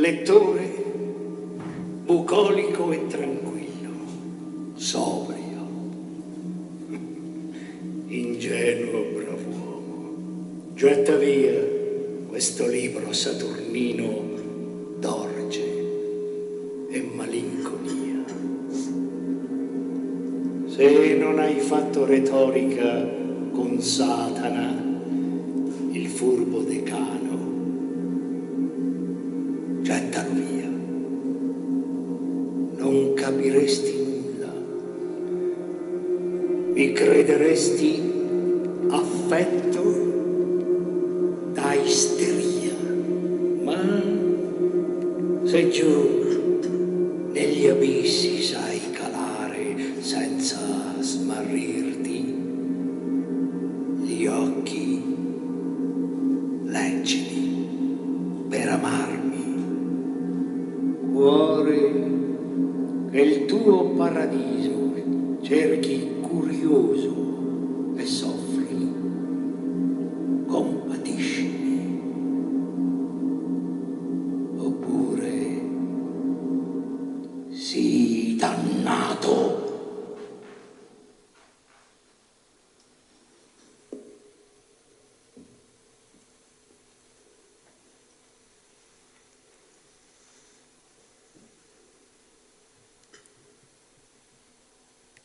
lettore bucolico e tranquillo, sobrio, ingenuo brav'uomo, getta via questo libro saturnino d'orge e malinconia. Se non hai fatto retorica con Satana, il furbo decano, gettalo via. Non capiresti nulla. Mi crederesti affetto da isteria. Ma se giù negli abissi sai calare senza smarrirti, gli occhi leggili per amarmi. Cuore che il tuo paradiso cerchi curioso e soffri, compatiscimi. Oppure sii dannato.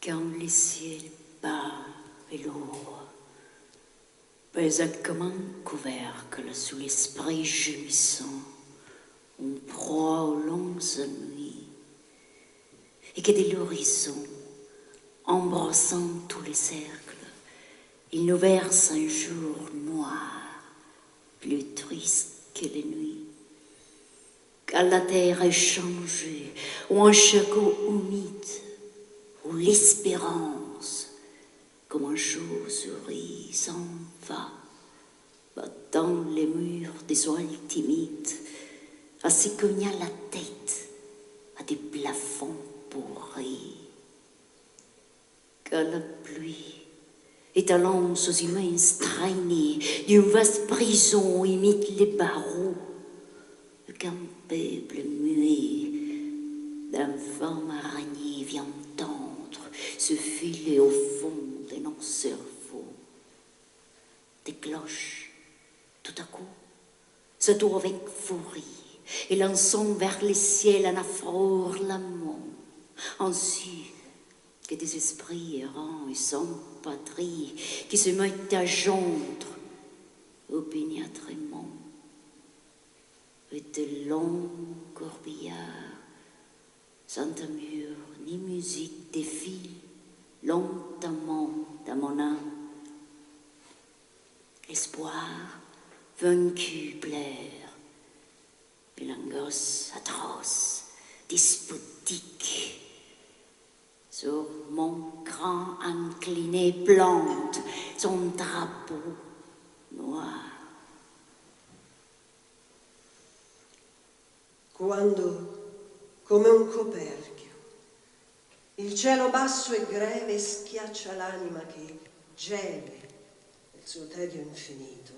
Quand le ciel bas et lourd pèse comme un couvercle sous l'esprit gémissant, en proie aux longues nuits, et que de l'horizon, embrassant tous les cercles, il nous verse un jour noir, plus triste que les nuits. Quand la terre est changée, ou un chapeau humide, où l'espérance, comme un chauve-souris, s'en va, battant les murs des oies timides, à se cogner la tête à des plafonds pourris. Quand la pluie, étalant aux immenses traînées d'une vaste prison, imite les barreaux, qu'un peuple muet d'enfants araignées vient tendre se filer au fond de nos cerveaux. Des cloches, tout à coup, se trouvent avec furie et lançant vers le ciel un affreux lament, ainsi que des esprits errants et sans patrie qui se mettent à gendre opiniâtrement. Et de longs corbillards, sans tambour ni musique, défilent lentement dans mon âme. L'espoir vaincu pleure, et l'angoisse atroce, despotique, sur mon crâne incliné plante son drapeau noir. Quando, come un coperchio, il cielo basso e greve schiaccia l'anima che geme nel suo tedio infinito,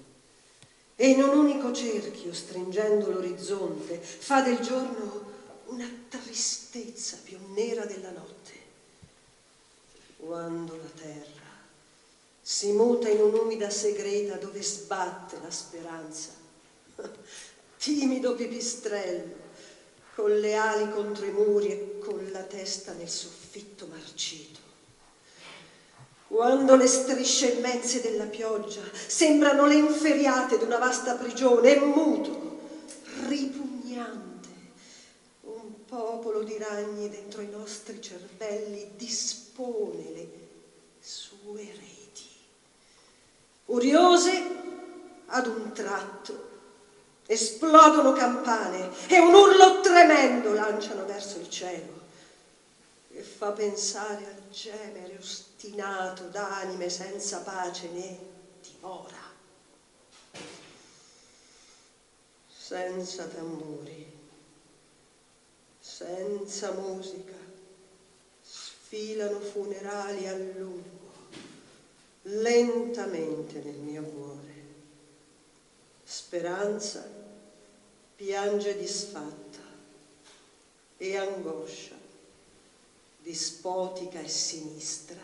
e in un unico cerchio, stringendo l'orizzonte, fa del giorno una tristezza più nera della notte. Quando la terra si muta in un'umida segreta dove sbatte la speranza, timido pipistrello, con le ali contro i muri e con la testa nel soffitto marcito. Quando le strisce immense della pioggia sembrano le inferriate d'una vasta prigione, e muto, ripugnante, un popolo di ragni dentro i nostri cervelli dispone le sue reti. Furiose, ad un tratto, esplodono campane e un urlo tremendo lanciano verso il cielo, che fa pensare al gemere ostinato d'anime senza pace né dimora. Senza tamburi, senza musica, sfilano funerali a lungo, lentamente nel mio cuore. Speranza, piange disfatta e angoscia, dispotica e sinistra,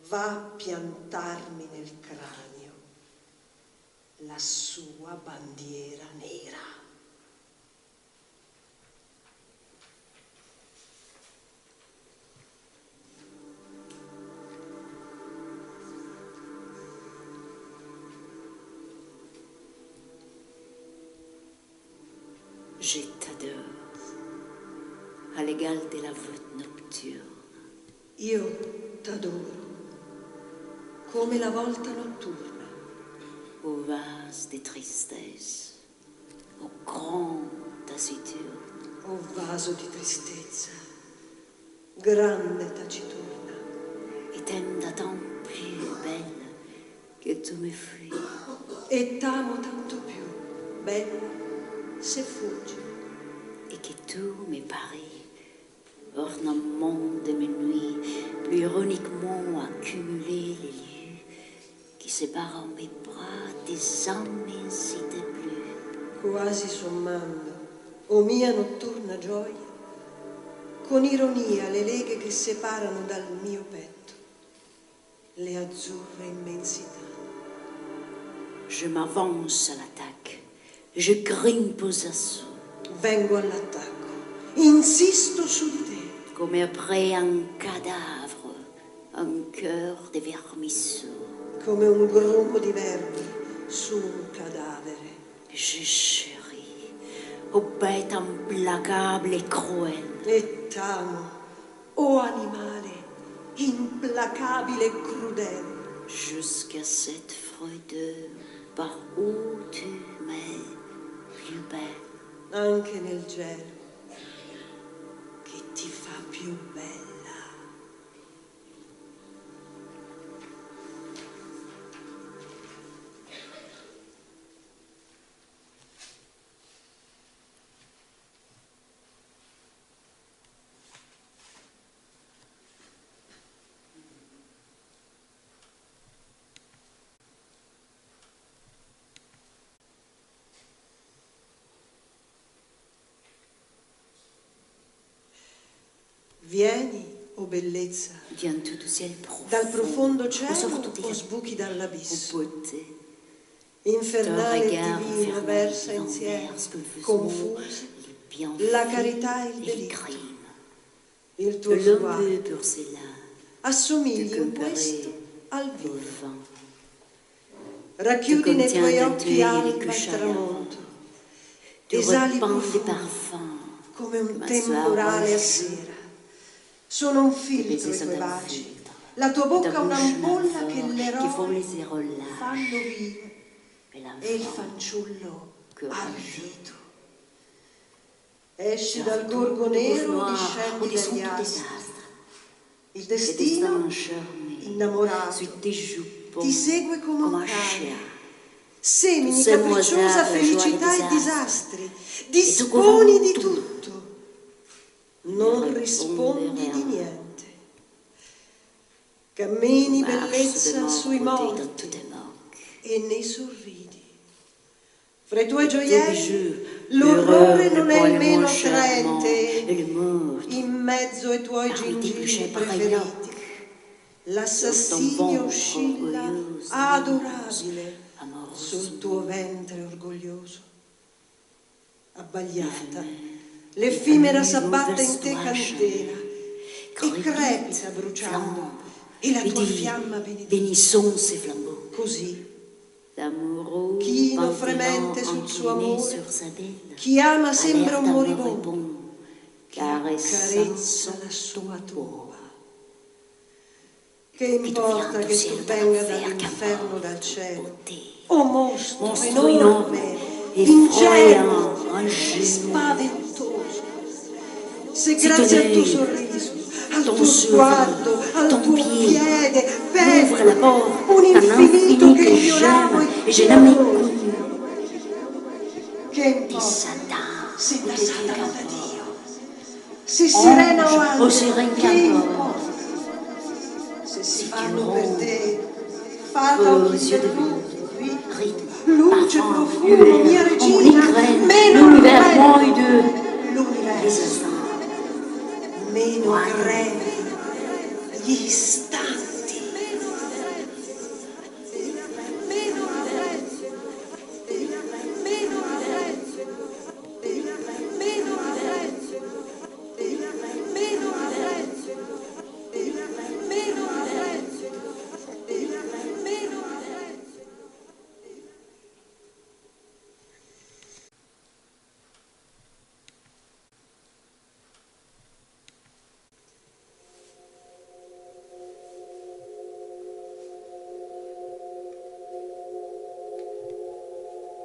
va a piantarmi nel cranio la sua bandiera nera. Je t'adore, à l'égal de la voûte nocturne. Io t'adoro, come la volta notturna. Au vase de tristesse, au grand taciturne. O vaso di tristezza, grande taciturna. Et t'aimes d'autant plus belle que tu me fuis. E t'amo tanto più, bella, se fuggi. Et que tout me parais, ornement de mes nuits, plus ironiquement accumuler les lieux qui séparent mes bras des immensité bleue. Quasi sommando, o mia notturna gioia, con ironia le leghe che separano dal mio petto le azzurre immensità. Je m'avance à l'attaque, je grimpe aux assauts. Vengo all'attacco, insisto su di te. Come après un cadavre, un cœur de vermisseau. Come un grumo di vermi su un cadavere. Je chéris, ô bête implacable et cruelle. E t'amo, o animale, implacabile e crudele. Jusqu'à cette froideur par où tu m'es plus belle. Anche nel gelo che ti fa più bella. Vieni, o bellezza, Viens-tu du ciel profond, dal profondo ou cielo sortu o sbuchi ô dall'abisso. beauté. Infernale Ton e regard divino infernal versa qui insieme, renverse confusément confusi, les bienfaits la carità e il et les delitto. crimes. Il tuo L'homme sguardo veut pour cela assomigli te in comparer questo al au vino. vin. Racchiudi nei tuoi Contiens occhi d'un œil les alba coups e chalards. tramonto. Tu Esali repens des profumi parfums come un comme un temporale soir a sera. Sono un filtro i baisers tuoi sont un baci. filtre. La tua Et ta bocca bouche un'ampolla un che amphore qui font l'eroe les héros fanno vivere et e il l'enfant fanciullo courageux. ardito. Esci Sortant dal gorgo du nero, noir, discendi au-dessous dagli du astri. désastre. Il Et destino, destin charmé, innamorato, sur tes jupons, ti segue come comme un un cane. chien. Semini Tu sèmes au capricciosa hasard la joie felicità des e disastri. tu Disponi governi di tutto. tutto. Non Ne rispondi di risponderai. niente. Cammini Marche bellezza de sui mort côté dans morti tous tes manques. e ne sorridi. Fra i tuoi Tous les gioielli jours, l'orrore l'horreur, non le è il poil meno moins charmant, attraente. et le mort, In mezzo ai tuoi parmi tes plus gingilli chers preferiti, prénoms, l'assassinio ventre oscilla orgoglioso, adorabile amoroso. sul tuo ventre orgoglioso. Abbagliata, Le l'effimera fumées s'abbatte in te vestoiges, candela e crepita bruciando, e la tua fiamma benedica. Bénissons ces flambeaux. Così, L'amoureux, chino pantelant, fremente sul suo incliné amore, sur sa belle, chi ama a sembra l'air un d'un moribondo, moribond, che caressant accarezza son la sua tomba. Che Che tu importa viens du che cielo tu o venga dall'inferno, dall'inferno o dal qu'importe, cielo, beauté. o mostro Mostro enorme, enorme, ingenuo, effrayant, ingenuo. spaventoso. Se Si grazie al tuo ton œil, sorriso, al ton tuo sguardo, sourire, al ton tuo piede, ouvre la bello, porte un d'un infinito infini che que ignoravo j'aime e et je tu n'ai jamais adori. connu. Che Di importa Satan, se ou da de Dieu Satana da qu'importe. Dio, se sirena o Ange, o albero, sirène che qu'importe. importa se si Si tu fanno per rondes, te farmaci aux yeux de velluti, rythme luci dolce enfant, profumo, mia lueur, regina, omnigraine, meno l'univers greve, moi de les l'universo, instants. meno Moi de grevi, gli istanti.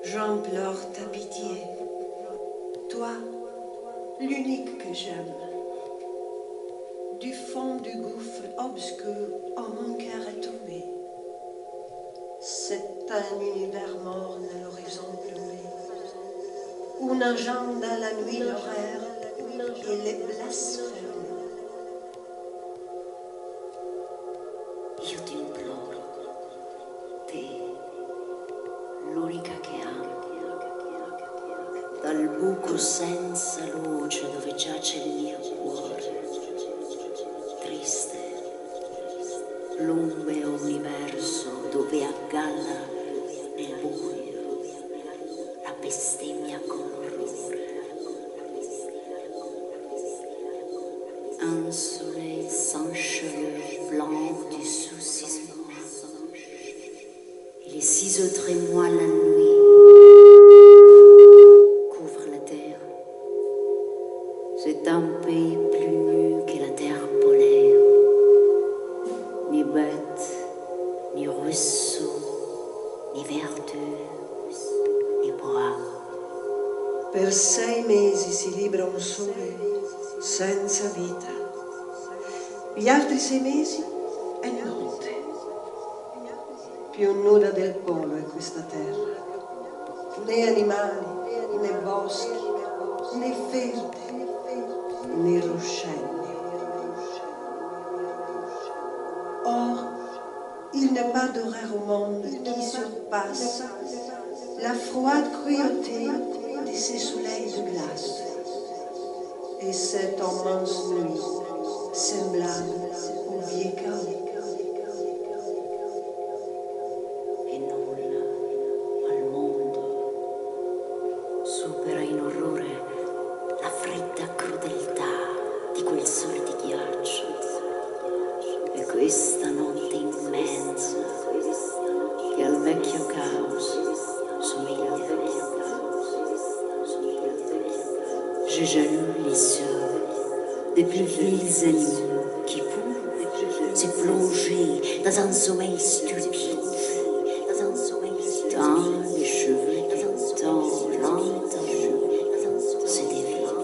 J'implore ta pitié, toi, l'unique que j'aime. Du fond du gouffre obscur où mon cœur est tombé, c'est un univers morne à l'horizon plumé, où nageant dans la nuit l'horaire et les blasphème. Io ti imploro, te, l'unica che amo, dal buco senza luce dove giace il mio cuore, triste, l'umbeo universo dove a galla nel buio la bestemmia con l'orrore. Un soleil sans chaleur blanc du saucissement et les ciseaux trémois la nuit couvrent la terre. C'est un pays plus nu que la terre polaire. Ni bête, ni ruisseau, ni verdure, ni bois. Per 6 mesi si libra un sole senza vita. Gli altri 6 mesi è notte. Più nuda del polo è questa terra. Né animali, né boschi, né verde, né ruscelli. Or, il n'est pas d'horaire au monde qui surpasse la froide cruauté de ces soleils de glace. Et cette immense nuit, semblable au vieil chaos. E nulla al mondo supera in orrore la fredda crudeltà di quel sole di ghiaccio. E questa notte immensa che al vecchio caos somiglia. Je jaloux les sœurs des plus vils animaux qui pourront se plonger dans un sommeil stupide, tant les cheveux du temps lentement se dévident.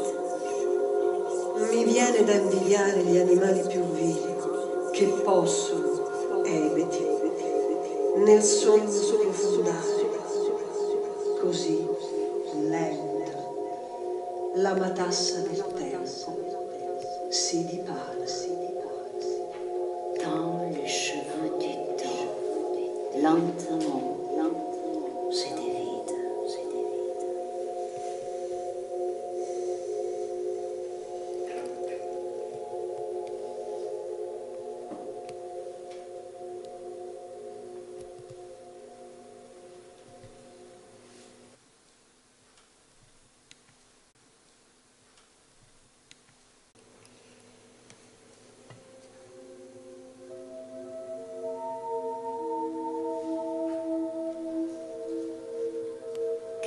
Mi viene da invidiare gli animali più vili che possono, ebeti, nel sonno sprofondare, così lenta, la matassa del tempo si dipana. Tant les cheveux du temps lentement se dévident.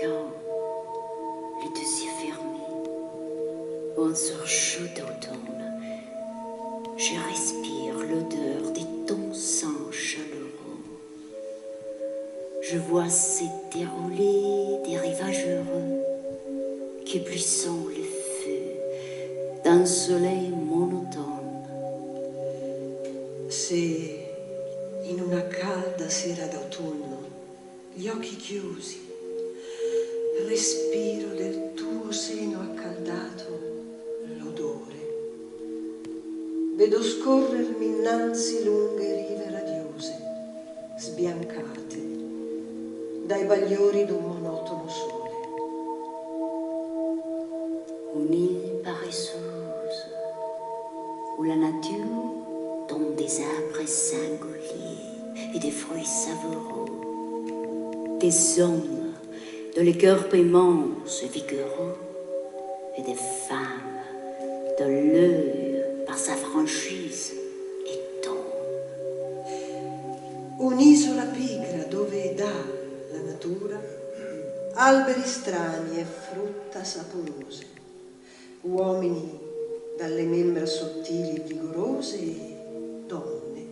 Quand, les deux yeux fermés, en surchaud d'automne, je respire l'odeur de ton sang chaleureux. Je vois se dérouler des rivages heureux qui buissent le feu d'un soleil monotone. Se in una calda sera d'autunno, gli occhi chiusi, respiro del tuo seno accaldato l'odore, vedo scorrermi innanzi lunghe rive radiose, sbiancate, dai bagliori d'un monotono sole. Une île paresseuse où la nature donne des arbres singuliers et des fruits savoureux, des hommes dont les cœurs immenses et vigoureux, et des femmes dont l'œil par sa franchise étonne. Un'isola pigra dove dà la natura alberi strani e frutta saporose, uomini dalle membra sottili e vigorose e donne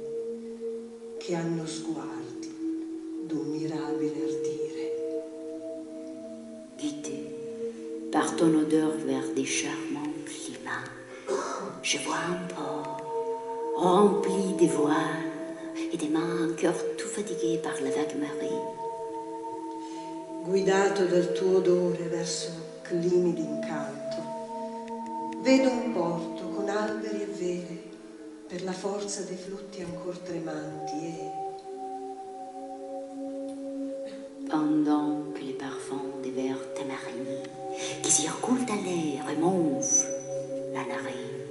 che hanno sguardi d'un mirabile ardire. Guidée par ton odeur vers des charmants climats, je vois un port rempli des voiles et des mains, cœur tout fatigué par la vague marée. Guidato dal tuo odore verso climi d'incanto, vedo un porto con alberi e vele per la forza dei flutti ancor tremanti e Pendant que les parfums des verts tamarines qui circulent à l'air et m'enflent la narine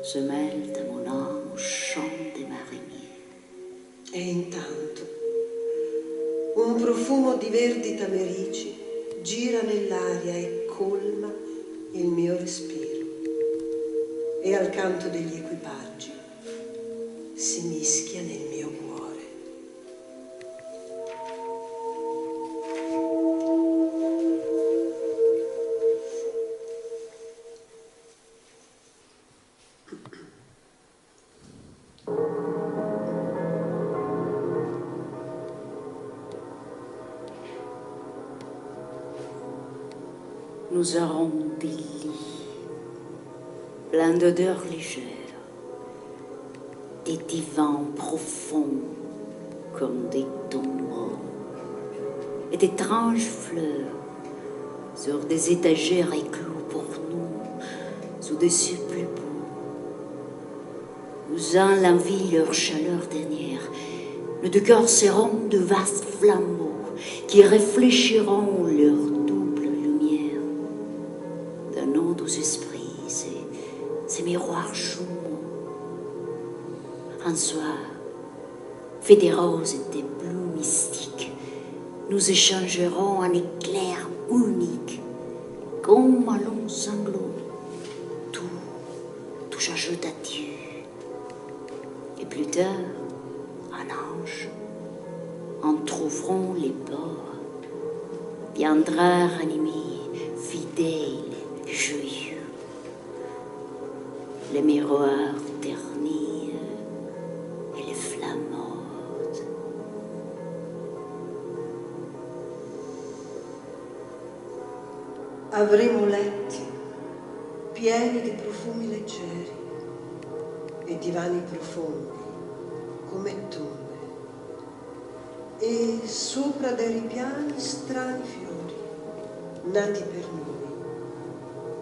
se mêlent à mon âme au chant des mariniers. E intanto un profumo di verdi tamerici gira nell'aria e colma il mio respiro. E al canto degli equipaggi si mischia nel mio cuore. Nous aurons des lits pleins d'odeurs légères, des divans profonds comme des tombeaux, et d'étranges fleurs sur des étagères éclos pour nous, sous des cieux plus beaux. Usant l'envie leur chaleur dernière, nos deux cœurs seront de vastes flambeaux qui réfléchiront leur double lumière. Dans nos doux esprits, ces miroirs jumeaux. Un soir, fait des roses et des bleus mystiques, nous échangerons un éclair unique, comme un long sanglot. Tout j'ajoute à Dieu. Et plus tard, un ange, en trouveront les bords, viendra ranimer, fidèle, joyeux, les miroirs ternis et les flammes mortes. Avremo letti pieni di profumi leggeri e divani profondi come tombe, e sopra dei ripiani strani fiori nati per noi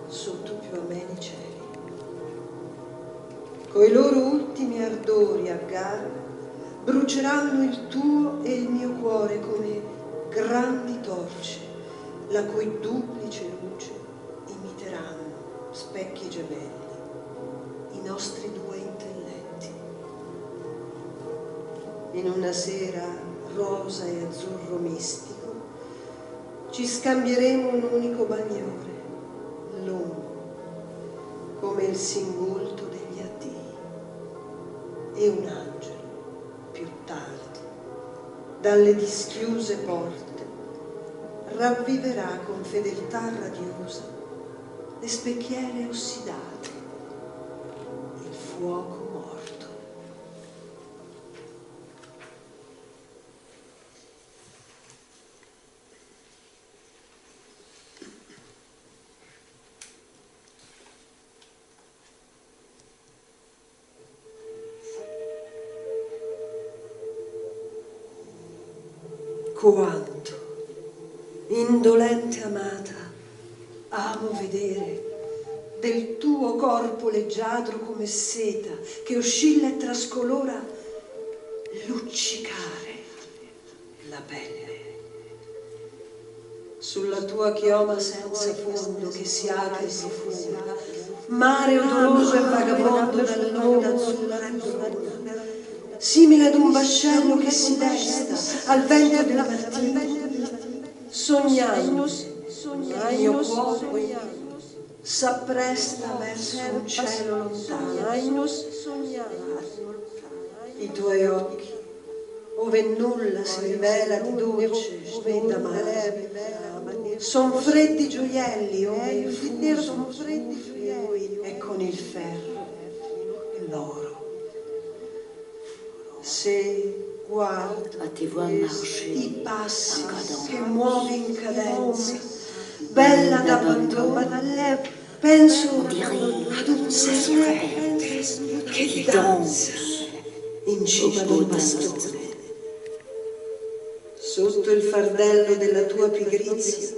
sotto più ameni cieli. Coi loro ultimi ardori a gara bruceranno il tuo e il mio cuore come grandi torce, la cui duplice luce imiteranno specchi gemelli i nostri due intelletti. In una sera rosa e azzurro mistico ci scambieremo un unico bagliore, lungo come il singulto degli addii, e un angelo più tardi dalle dischiuse porte ravviverà con fedeltà radiosa le specchiere ossidate, il fuoco morto. Quanto, indolente amata, amo vedere del tuo corpo leggiadro come seta che oscilla e trascolora luccicare la pelle sulla tua chioma senza fondo che si apre e si fuga, mare odoroso e vagabondo dall'onda azzurra e bruna, simile ad un vascello che si desta al vento del mattino, sognando, il mio cuore s'appresta verso un cielo lontano. I tuoi occhi, ove nulla si rivela di dolce e d'amare, son freddi gioielli ove il fuso e con il ferro e l'oro. Se guardo i passi che muovi in cadenza, bella d'abbandono, penso ad un serpente che danza in cima ad un bastone. Sotto il fardello della tua pigrizia,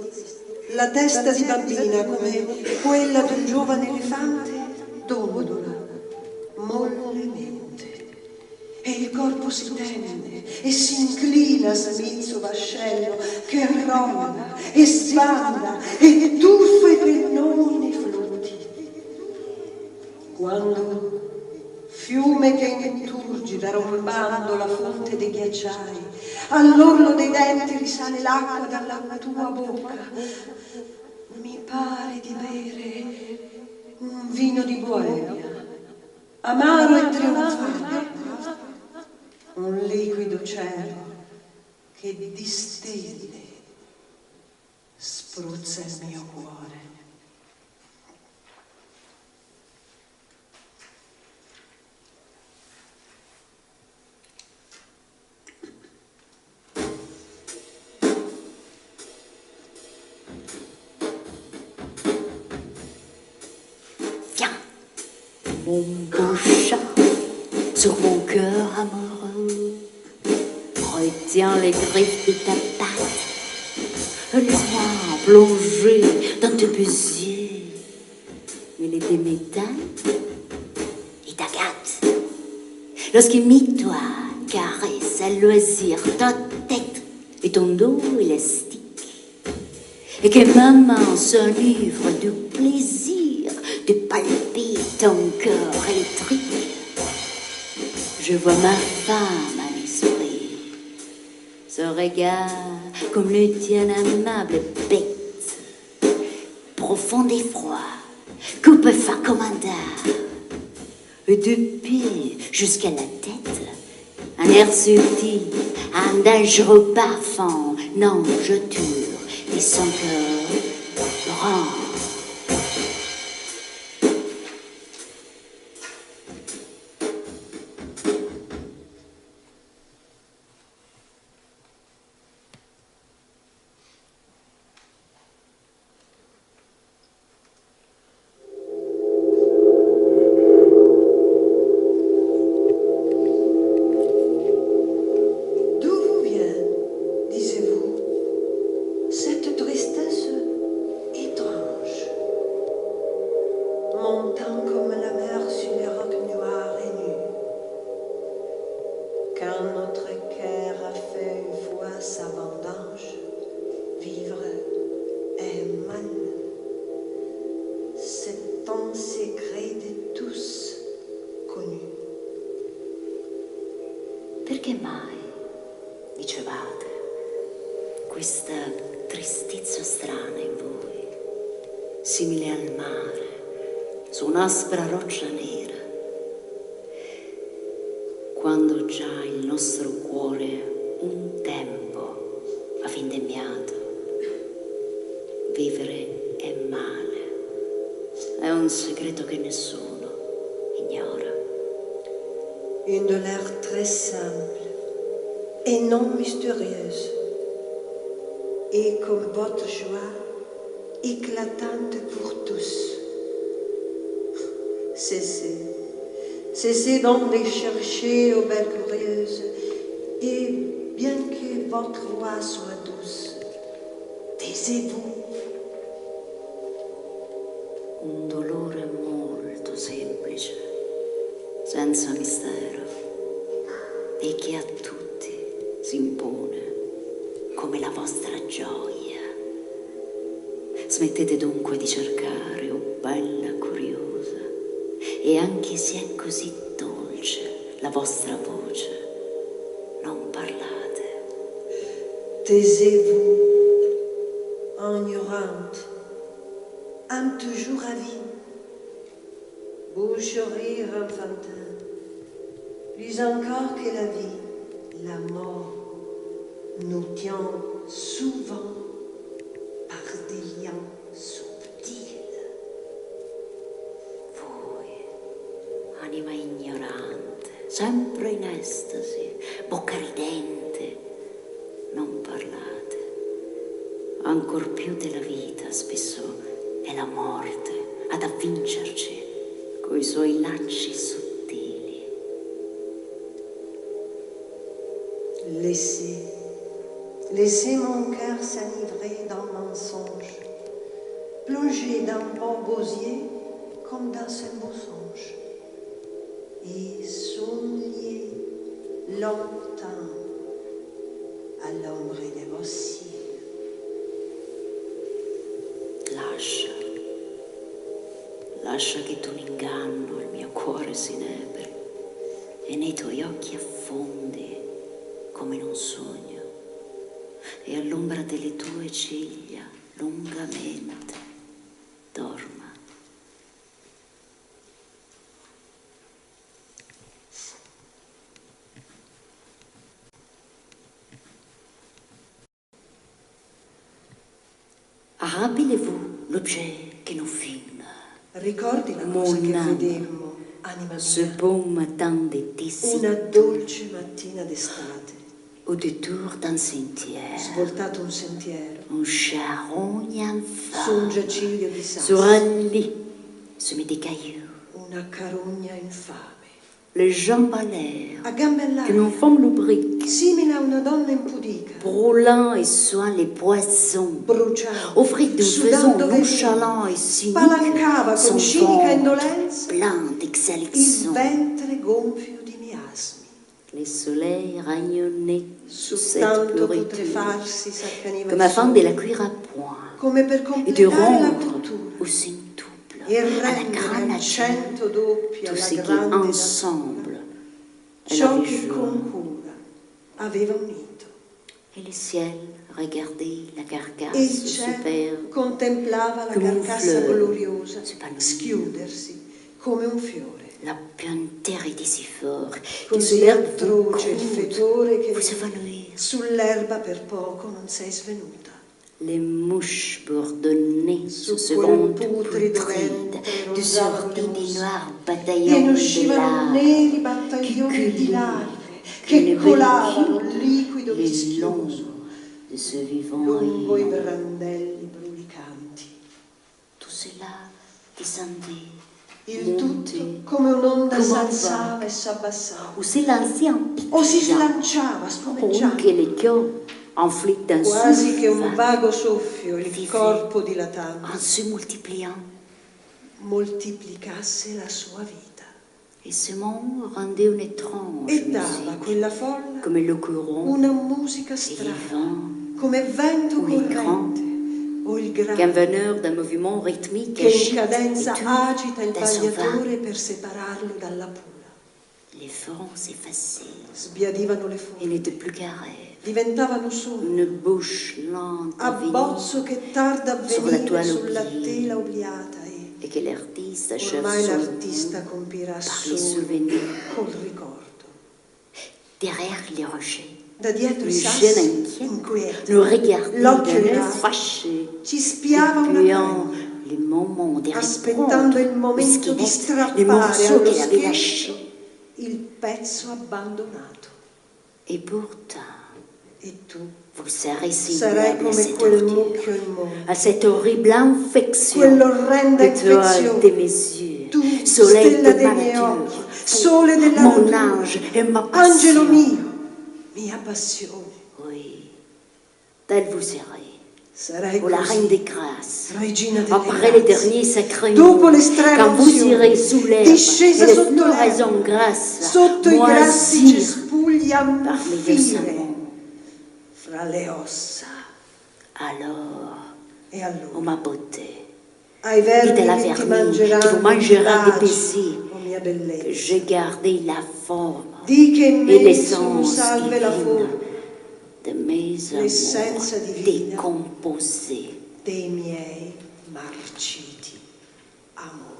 la testa di bambina come quella d'un giovane elefante dondola mollemente e il corpo si tende e si inclina smizzo vascello che rolla e sbanda e tuffa i pennoni nei flutti. Quando fiume che inturgida rombando la fonte dei ghiacciai, all'orlo dei denti risale l'acqua dalla tua bocca, mi pare di bere un vino di Boemia, amaro e trionfante, un liquido cielo che di stelle spruzza il mio cuore. Mon beau chat, sur mon cœur amoureux, retiens les griffes de ta patte, laisse-moi plonger dans tes baisers, mêlés des métal et ta gâte. Lorsqu'imite-toi caresse à loisir ta tête et ton dos élastique, et que maman s'enivre du plaisir de palper ton cœur électrique, je vois ma femme à l'esprit, ce regard comme le tien amable bête, profond et froid, coupe fin comme un dard, et du pied jusqu'à la tête, un air subtil, un dangereux parfum, non, je tue, et son cœur rend. Perché mai, dicevate, questa tristezza strana in voi, simile al mare, su un'aspra roccia nera, quando già il nostro cuore un tempo ha vendemmiato? Vivere è male, è un segreto che nessuno ignora. Une douleur très simple et non mystérieuse, et comme votre joie, éclatante pour tous. Cessez donc de chercher aux belles curieuses, et bien que votre voix soit douce, taisez-vous. Un dolore molto semplice, senza mistero, e che a tutti si impone come la vostra gioia Smettete dunque di cercare, oh bella curiosa, e anche se è così dolce la vostra voce, non parlate. Taisez-vous, ignorante, âme toujours ravie, bouche au rire enfantin, plus encore que la vie, la mort nous tient souvent par des liens subtils. Voi, anima ignorante, sempre in estasi, bocca ridente, non parlate. Ancor più della vita, spesso è la morte ad avvincerci coi suoi lacci sottili. Laissez mon cœur s'enivrer d'un mensonge, plonger dans mon gosier comme dans un mensonge, et sommelier longtemps à l'ombre de vos cils. Lascia che tu un inganno il mio cuore si inebri e nei tuoi occhi affondi come in un sogno, e all'ombra delle tue ciglia lungamente dorma. Rappelez-vous l'objet que nous fîmes. Ricordi la cosa che Mon âme, vedemmo, anima ce mia, beau matin d'été si una dolce mattina d'estate, au détour d'un sentier, svoltato un sentiero, un charogne su un infâme, giaciglio di sur sassi, un lit semé des cailloux. una carogna infame, Les jambes à l'air, a gambe qu'une all'aria, femme lubrique, simile a una donna impudica, brûlant et soin les poisons, bruciante, offrit d'un faisant sudando veleno, nonchalant et cynique spalancava son con cinica ventre indolenza plein il d'exhalation. ventre gonfio di miasmi. Les soleils rayonnaient sous Su cette tanto pourriture, putrefarsi s'accaniva comme il afin de la sole, cuire à point come per et de completare la rendre cottura au centuple, e à la rendere grande al cento doppia tout la ce qui grande ensemble elle ciò avait che jour. con cura aveva unito. Et le ciel regardait la E carcasse il cielo superbe contemplava la come un carcassa fleur gloriosa s'épanouir. schiudersi come un fiore. La piantaire était si fort que Così sous l'herbe atroce il fetore vous che s'évanouir. sull'erba per poco non sei svenuta. Les mouches bourdonnaient Su sous ce quel ventre putrido putride, ventre de rosavano le sortis des mosche. noirs E bataillons ne de uscivano larves neri battaglioni di larve che une colavano velléité, liquido les vischioso longs de ce vivant lungo i rayon. brandelli brulicanti. Tout cela descendait, Il tutto montait, come un'onda come un s'alzava vent, e s'abbassava, ou s'élançait en o si pigeon, slanciava ou spumeggiando, que les cœurs enflés d'un quasi che un souffle vago soffio il vivait corpo dilatante en se multipliant. moltiplicasse la sua vita Et ce monde rendait une étrange e dava a musique, quella folla comme le courant una musica et strana, les vents, come vento o il corrente o il qu'un grano veneur d'un mouvement rythmique che in agite cadenza et tue agita il d'un son tagliatore vague. per separarlo dalla pula. Les formes s'effaçaient Sbiadivano le et forme, n'étaient plus qu'un rêve. diventavano solo Une bouche lente à abbozzo venir che tarda a sulla venire toile sulla oubliée. tela obliata et que l'artiste achève ormai son l'artista goût compirà par les solo souvenirs. col ricordo. Derrière les rochers, Da dietro le i jeune sassi inquiet inquieti nous regardait l'occhio d'un œil irato, fâché, ci spiava una épiant pena, les moments des aspettando il reprendre, momento di les strappare morceaux allo qu'elle avait schietto lâchés. il pezzo abbandonato. Et pourtant, E tu vous serez sarai semblable à come cette quel ordure, mucchio immondo, à cette horrible infection, quell'orrenda étoile de infezione. mes yeux, Tu, soleil stella de dei ma miei nature, occhi, sole della mon natura, ange et ma angelo passion. mio, mia passione. Oui, telle vous serez. Sarai Ou la reine così, des grâces. regina delle Après les grazie. derniers sacrements, Dopo l'estrema quand vous unzione, irez sous l'herbe et discesa les sotto floraisons l'erba, grasses, sotto i grassi moisir cespugli a parmi les muffire salmons, fra le ossa. alors E allora, ma beauté, ai dit de la vermi che ti vermine, qui vous mangeranno i mangera des baci, baisers, o mia que bellezza. j'ai gardé la forme Di che in et me sono l'essence salve la divine forma de mes l'essenza amours divina décomposés. dei miei marciti amori.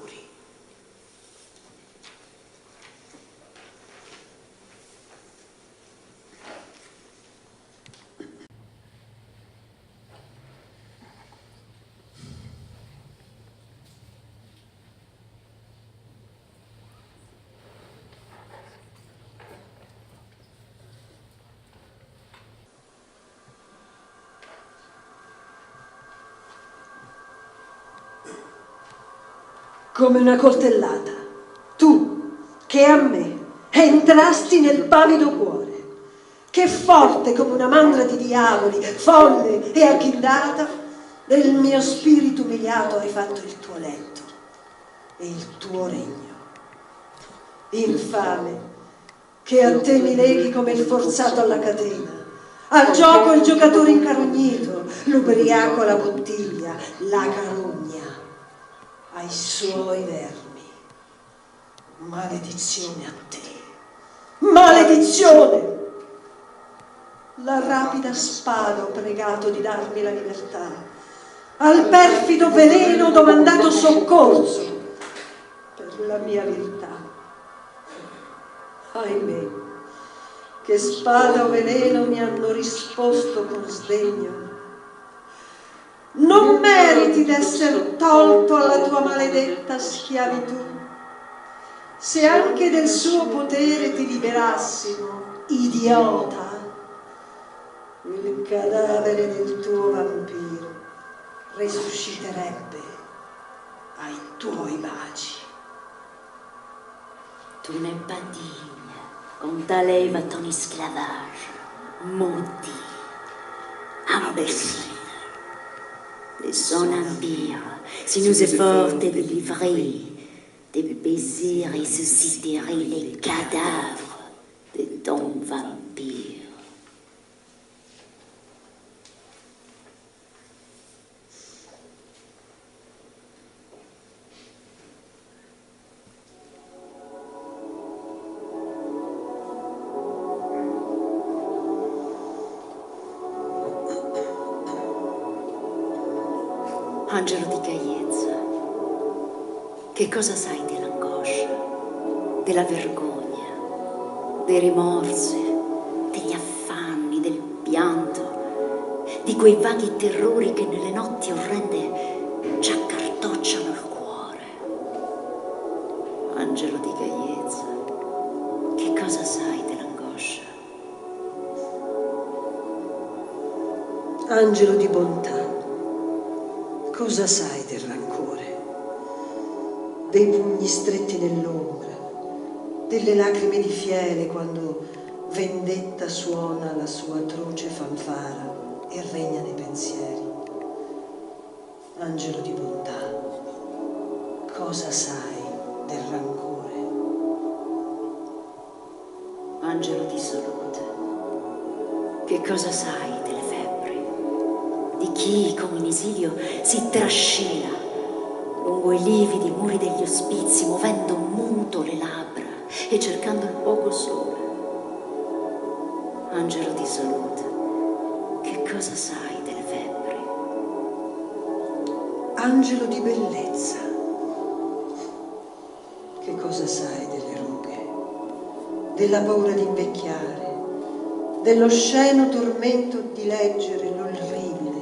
Come una coltellata, tu che a me entrasti nel pavido cuore, che forte come una mandra di diavoli, folle e agghindata, del mio spirito umiliato hai fatto il tuo letto e il tuo regno. Infame, che a te mi leghi come il forzato alla catena, al gioco il giocatore incarognito, l'ubriaco alla bottiglia, la carogna ai suoi vermi. Maledizione a te, maledizione! La rapida spada ho pregato di darmi la libertà, al perfido veleno ho domandato soccorso per la mia viltà. Ahimè, che spada o veleno mi hanno risposto con sdegno. Non meriti d'essere tolto alla tua maledetta schiavitù. Se anche del suo potere ti liberassimo, idiota, il cadavere del tuo vampiro resusciterebbe ai tuoi baci. Tu n'es pas digne, qu'on t'enlève à ton esclavage, maudit, imbécile. De son empire, si nous efforts de délivrer, des baisers ressusciteraient les cadavres de ton vampire. Angelo di Gaiezza, che cosa sai dell'angoscia, della vergogna, dei rimorsi, degli affanni, del pianto, di quei vaghi terrori che nelle notti orrende ci accartocciano il cuore? Angelo di Gaiezza, che cosa sai dell'angoscia? Angelo di bontà, cosa sai del rancore, dei pugni stretti nell'ombra, delle lacrime di fiele quando vendetta suona la sua atroce fanfara e regna nei pensieri? Angelo di bontà, cosa sai del rancore? Angelo di salute, che cosa sai delle febbri? Di chi, come in esilio, si trascina lungo i lividi muri degli ospizi, muovendo muto le labbra e cercando il poco sole. Angelo di salute, che cosa sai delle febbri? Angelo di bellezza, che cosa sai delle rughe, della paura di invecchiare, dello sceno tormento di leggere l'orribile,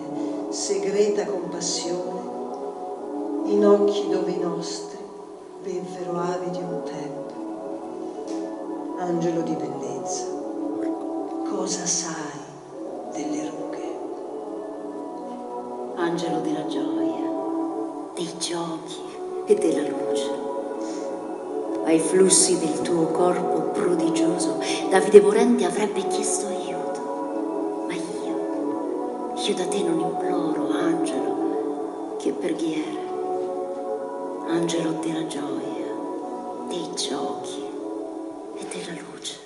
segreta compassione in occhi dove i nostri bevvero avidi un tempo? Angelo di bellezza, cosa sai delle rughe? Angelo della gioia, dei giochi e della luce. Ai flussi del tuo corpo prodigioso, Davide morente avrebbe chiesto aiuto, ma io da te non imploro, angelo, che preghiere. Angelo della gioia, dei giochi e della luce.